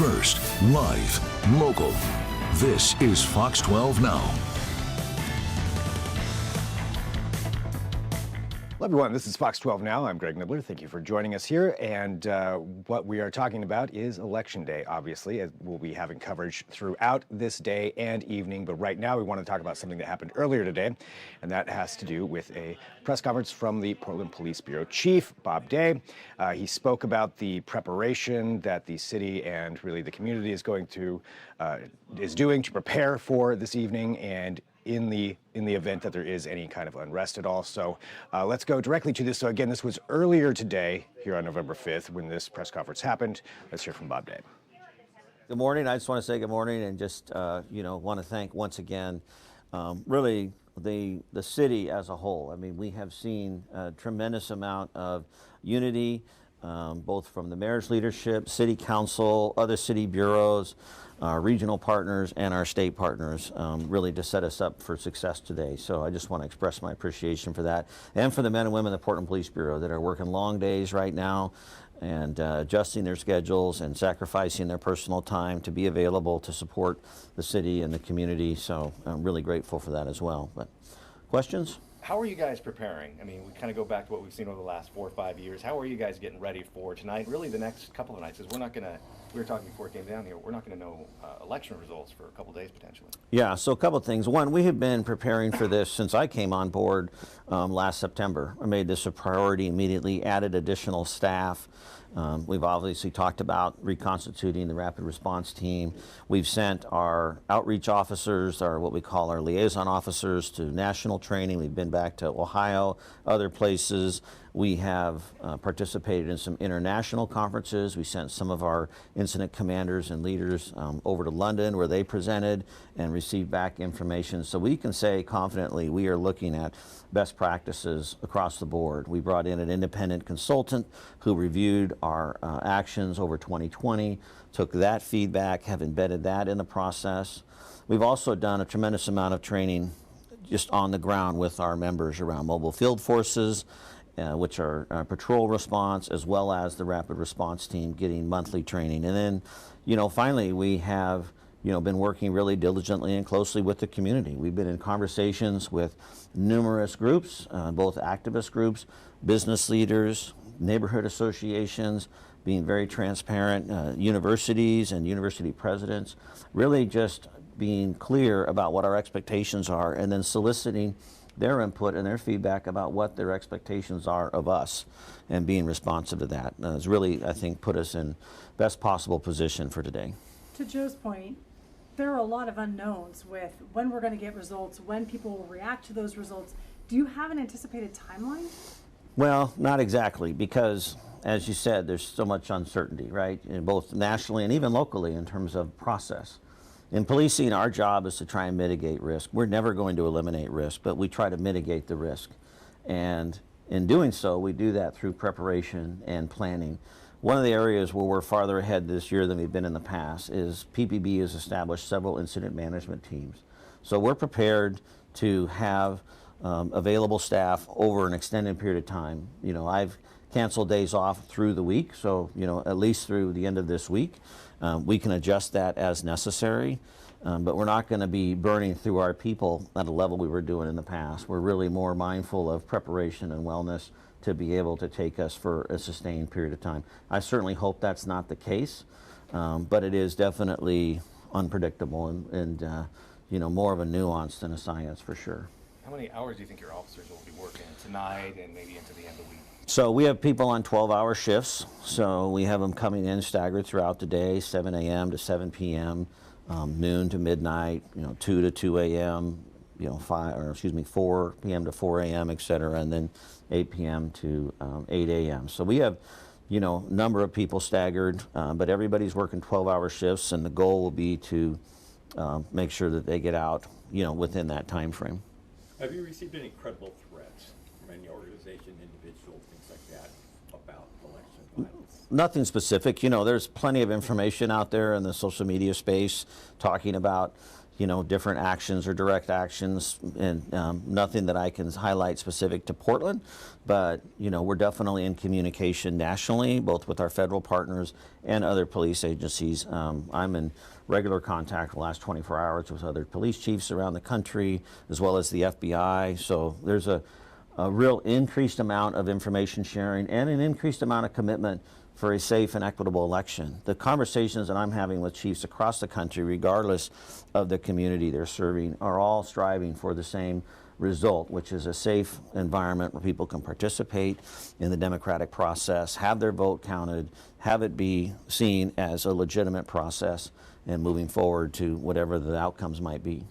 first, live, local. This is Fox 12 Now. Hello, everyone. This is Fox 12 Now. I'm Greg Nibbler. Thank you for joining us here. And what we are talking about is Election Day, obviously. We'll be having coverage throughout this day and evening. But right now, we want to talk about something that happened earlier today. And that has to do with a press conference from the Portland Police Bureau Chief, Bob Day. He spoke about the preparation that the city and really the community is doing to prepare for this evening and in the event that there is any kind of unrest at all. So let's go directly to this. So again, this was earlier today here on November 5th when this press conference happened. Let's hear from Bob Day. Good morning. I just want to say good morning and just want to thank once again really the city as a whole. I mean, we have seen a tremendous amount of unity both from the mayor's leadership, city council, other city bureaus, our regional partners, and our state partners, really to set us up for success today. So I just want to express my appreciation for that, and for the men and women of the Portland Police Bureau that are working long days right now and adjusting their schedules and sacrificing their personal time to be available to support the city and the community. So I'm really grateful for that as well. But questions? How are you guys preparing? I mean, we kind of go back to what we've seen over the last 4 or 5 years. How are you guys getting ready for tonight? Really the next couple of nights, because we were talking before it came down here, we're not going to know election results for a couple of days potentially. Yeah, so a couple of things. One, we have been preparing for this since I came on board last September. I made this a priority immediately, added additional staff. We've obviously talked about reconstituting the rapid response team. We've sent our outreach officers, what we call our liaison officers, to national training. We've been back to Ohio, other places. We have participated in some international conferences. We sent some of our incident commanders and leaders over to London where they presented and received back information. So we can say confidently we are looking at best practices across the board. We brought in an independent consultant who reviewed our actions over 2020, took that feedback, have embedded that in the process. We've also done a tremendous amount of training just on the ground with our members around mobile field forces, which are patrol response, as well as the rapid response team getting monthly training. And then, finally, we have been working really diligently and closely with the community. We've been in conversations with numerous groups, both activist groups, business leaders, neighborhood associations, being very transparent, universities and university presidents, really just being clear about what our expectations are and then soliciting their input and their feedback about what their expectations are of us and being responsive to that. It's really, I think, put us in best possible position for today. To Joe's point, there are a lot of unknowns with when we're going to get results, when people will react to those results. Do you have an anticipated timeline? Well, not exactly, because as you said, there's so much uncertainty, right? Both nationally and even locally in terms of process. In policing, our job is to try and mitigate risk. We're never going to eliminate risk, but we try to mitigate the risk. And in doing so, we do that through preparation and planning. One of the areas where we're farther ahead this year than we've been in the past is PPB has established several incident management teams. So we're prepared to have available staff over an extended period of time. I've canceled days off through the week, so at least through the end of this week. We can adjust that as necessary, but we're not going to be burning through our people at a level we were doing in the past. We're really more mindful of preparation and wellness to be able to take us for a sustained period of time. I certainly hope that's not the case, but it is definitely unpredictable and more of a nuance than a science for sure. How many hours do you think your officers will be working tonight and maybe into the end of the week? So we have people on 12-hour shifts. So we have them coming in staggered throughout the day, 7 a.m. to 7 p.m., noon to midnight, 2 to 2 a.m., 4 p.m. to 4 a.m., et cetera, and then 8 p.m. to 8 a.m. So we have, number of people staggered, but everybody's working 12-hour shifts, and the goal will be to make sure that they get out, within that time frame. Have you received any credible threats from any organization, individual, things like that, about election violence? Nothing specific. There's plenty of information out there in the social media space talking about, different actions or direct actions, and nothing that I can highlight specific to Portland, but we're definitely in communication nationally, both with our federal partners and other police agencies. I'm in regular contact the last 24 hours with other police chiefs around the country, as well as the FBI. So there's a real increased amount of information sharing and an increased amount of commitment for a safe and equitable election. The conversations that I'm having with chiefs across the country, regardless of the community they're serving, are all striving for the same result, which is a safe environment where people can participate in the democratic process, have their vote counted, have it be seen as a legitimate process, and moving forward to whatever the outcomes might be.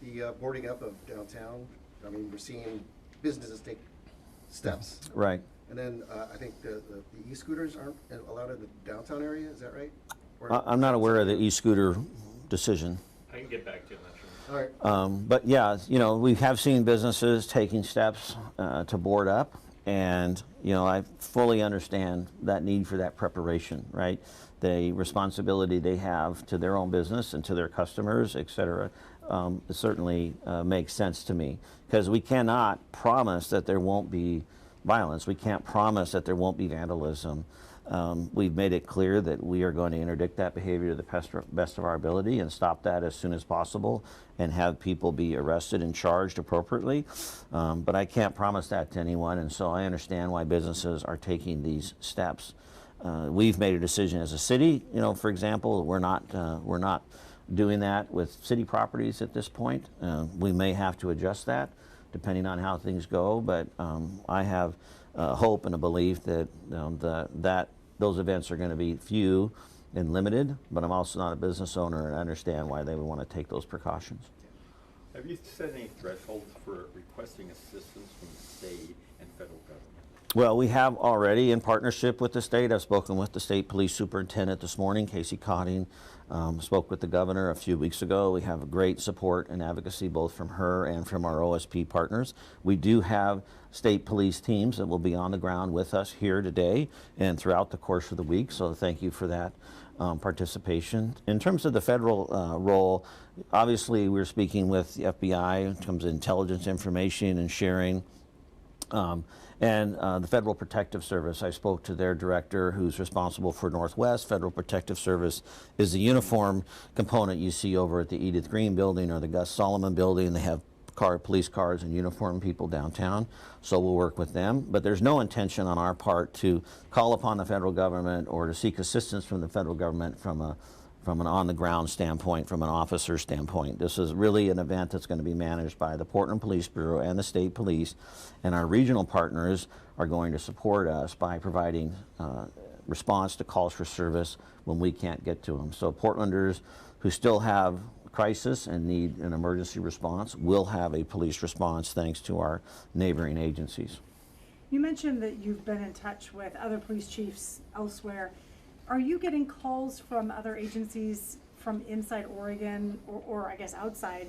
The boarding up of downtown, I mean, we're seeing businesses take steps. Right. And then I think the e-scooters aren't allowed in the downtown area, is that right? Or I'm not aware of the e-scooter decision. I can get back to you on that. Sure. All right. But yeah, we have seen businesses taking steps to board up, and I fully understand that need for that preparation, right? The responsibility they have to their own business and to their customers, et cetera, certainly makes sense to me, because we cannot promise that there won't be violence. We can't promise that there won't be vandalism. We've made it clear that we are going to interdict that behavior to the best of our ability and stop that as soon as possible and have people be arrested and charged appropriately. But I can't promise that to anyone, and so I understand why businesses are taking these steps. We've made a decision as a city, for example, we're not doing that with city properties at this point. We may have to adjust that depending on how things go, but I have hope and a belief that that those events are going to be few and limited, but I'm also not a business owner and I understand why they would want to take those precautions. Have you set any thresholds for requesting assistance from the state and federal government? Well, we have already, in partnership with the state. I've spoken with the state police superintendent this morning, Casey Cotting. Spoke with the governor a few weeks ago. We have great support and advocacy both from her and from our OSP partners. We do have state police teams that will be on the ground with us here today and throughout the course of the week, so thank you for that participation. In terms of the federal role, obviously we're speaking with the FBI in terms of intelligence information and sharing. And the Federal Protective Service, I spoke to their director who's responsible for Northwest. Federal Protective Service is the uniform component you see over at the Edith Green building or the Gus Solomon building. They have police cars and uniformed people downtown, so we'll work with them. But there's no intention on our part to call upon the federal government or to seek assistance from the federal government from an on-the-ground standpoint, from an officer standpoint. This is really an event that's going to be managed by the Portland Police Bureau and the state police, and our regional partners are going to support us by providing response to calls for service when we can't get to them. So Portlanders who still have crisis and need an emergency response will have a police response thanks to our neighboring agencies. You mentioned that you've been in touch with other police chiefs elsewhere. Are you getting calls from other agencies from inside Oregon or I guess outside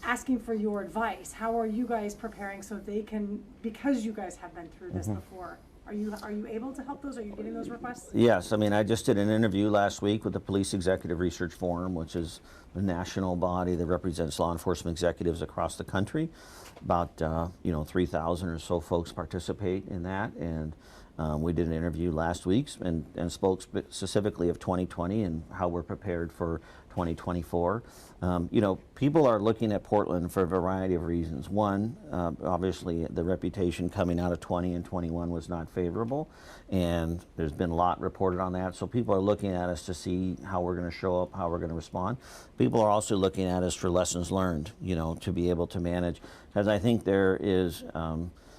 asking for your advice? How are you guys preparing so they can, because you guys have been through this before, are you able to help those? Are you getting those requests? Yes, I mean, I just did an interview last week with the Police Executive Research Forum, which is a national body that represents law enforcement executives across the country. About 3,000 or so folks participate in that, and we did an interview last week and spoke specifically of 2020 and how we're prepared for 2024. People are looking at Portland for a variety of reasons. One, obviously the reputation coming out of 20 and 21 was not favorable, and there's been a lot reported on that. So people are looking at us to see how we're going to show up, how we're going to respond. People are also looking at us for lessons learned, to be able to manage, because I think there is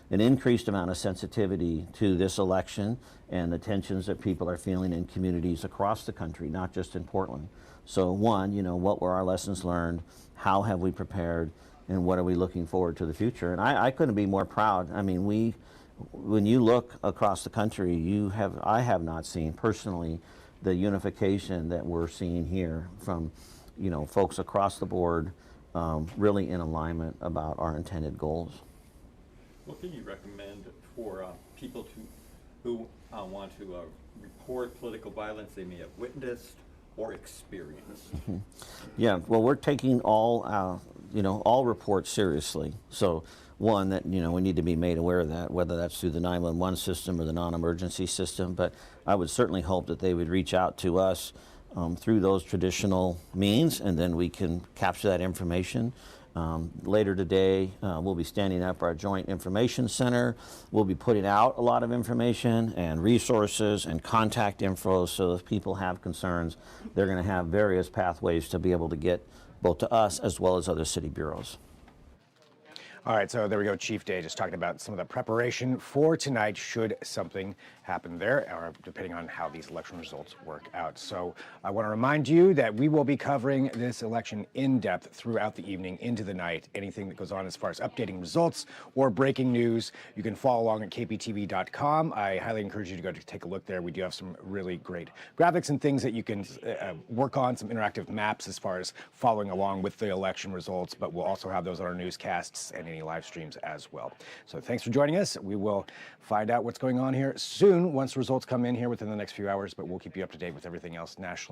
an increased amount of sensitivity to this election and the tensions that people are feeling in communities across the country, not just in Portland. So one, what were our lessons learned? How have we prepared? And what are we looking forward to the future? And I couldn't be more proud. I mean, when you look across the country, I have not seen personally the unification that we're seeing here from, folks across the board, really in alignment about our intended goals. What can you recommend for people who want to report political violence they may have witnessed or experience? Yeah, well, we're taking all, all reports seriously. So one, that, we need to be made aware of that, whether that's through the 911 system or the non-emergency system. But I would certainly hope that they would reach out to us through those traditional means, and then we can capture that information. Later today, we'll be standing up our Joint Information Center. We'll be putting out a lot of information and resources and contact info, so if people have concerns, they're going to have various pathways to be able to get both to us as well as other city bureaus. All right, so there we go. Chief Day just talking about some of the preparation for tonight should something happen there, or depending on how these election results work out. So I want to remind you that we will be covering this election in depth throughout the evening into the night. Anything that goes on as far as updating results or breaking news, you can follow along at kptv.com. I highly encourage you to go to take a look there. We do have some really great graphics and things that you can work on, some interactive maps as far as following along with the election results, but we'll also have those on our newscasts and any live streams as well. So thanks for joining us. We will find out what's going on here soon once results come in here within the next few hours, but we'll keep you up to date with everything else nationally.